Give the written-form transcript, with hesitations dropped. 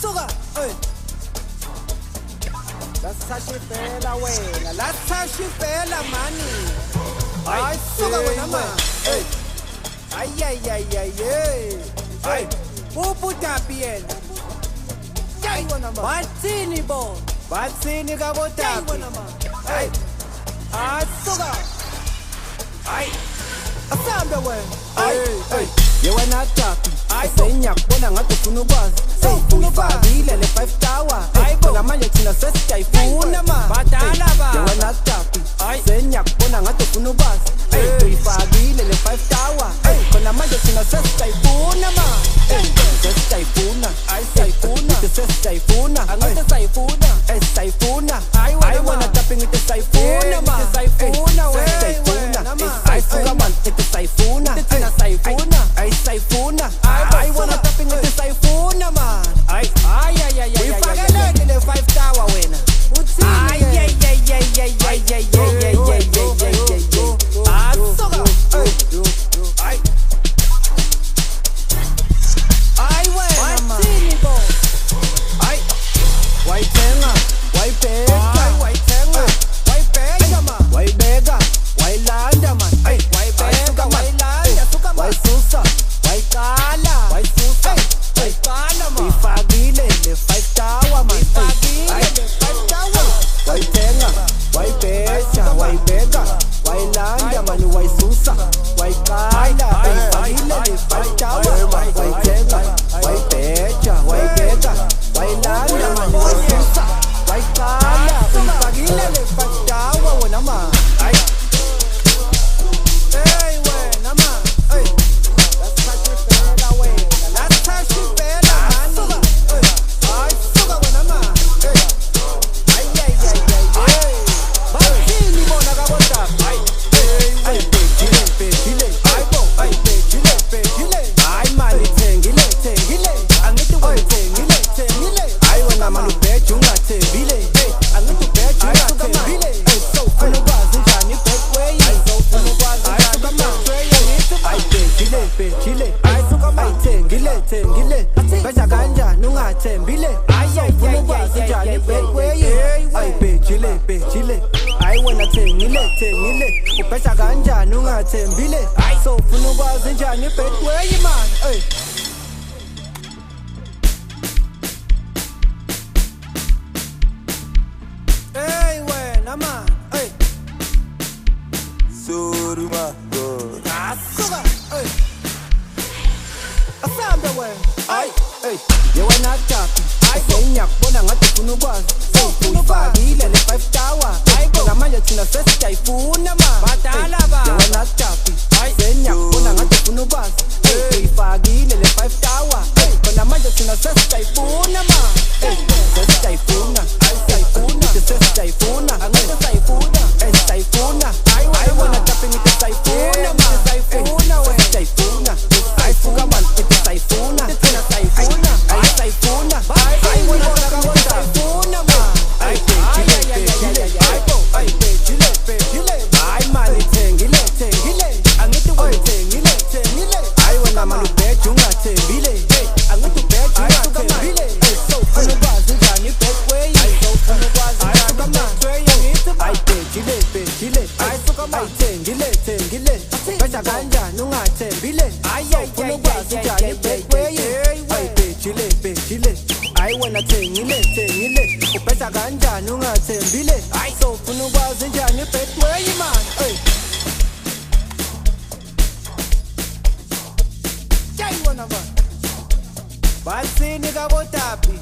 suka lasashifela wena lasashifela mani ay suka wena ma ay ubudapi yena ay wena ma bathini bo bathini ka bodapi wena ma ay asuka ay asambe wena ay yewena dapi senyakubona ngathi ufuna ukwazi uyifakile le 5 tower phela manje thina sesiyayifuna ma badala ba yewena dapi senyakubona ngathi ufuna ukwazi uyifakile le 5 tower phela manje thina sesiyayifuna ma sesiyayifuna sesiyayifuna angathi sayifuna sayifuna I wanna dapi ngithi sayifuna ma sayifuna wena ayisuka man ithi sayifuna thina sayifuna sayifuna I wanna dapi ngithi sayifuna man uyifakele le 5 tower wena uthini asuka wena mathini bo wayithenga wayibheka wayibheka ma wayibeka wayilanda man wayibeka wayilanda suka ma wayisusa wayikala wayisusa wayikala ma uyifakile le 5 tower man uyifakile le 5 tower wayithenga wayibheka wayibeka wayilanda man wayisusa wayikala uyifakile le 5 tower wayithenga wayibheka wayibeka wayilanda man wayisusa wayikala uyifakile le 5 tower wena ma wena ma lasashifela wena lasashifela mani suka wena ma bathini bona kabodapi bejile hayi mali thengile angithi wena hayi wena mali ubheja ungathembile angithi ubheja ungathembile ufuna ukwazi njani backway ufuna ukwazi njani backway hayi bejile thengile beja kanjani ungathembile ufuna ukwazi njani backway hayi bejile hayi wena thengile ubheja kanjani ungathembile so ufuna ukwazi njani backway man wena ma Sorry ma God asuka asambe wena yewena dapi senyakubona ngathi ufuna ukwazi uyifakile le 5 tower phela manje thina sesiyayifuna ma badala ba yewena dapi senyakubona ngathi ufuna ukwazi uyifakile le 5 tower phela manje thina sesiyayifuna ma sesiyayifuna sesiyayifuna angathi sayifuna sayifuna I wanna dapi ngithi sayifuna ma sayifuna wena sayifuna ayisuka man ithi sayifuna thina sayifuna sayifuna I wanna dapi ngithi sayifuna ma bejile hayi mali thengile angithi wena thengile hayi wena mali ubheja ungathembile angithi ubheja ungathembile ufuna ukwazi njani backway ufuna ukwazi njani backway bejile thengile beja kanjani ungathembile ufuna ukwazi njani backway bejile hayi wena thengile ubheja kanjani ungathembile so ufuna ukwazi njani backway man wona ma bathini kabodapi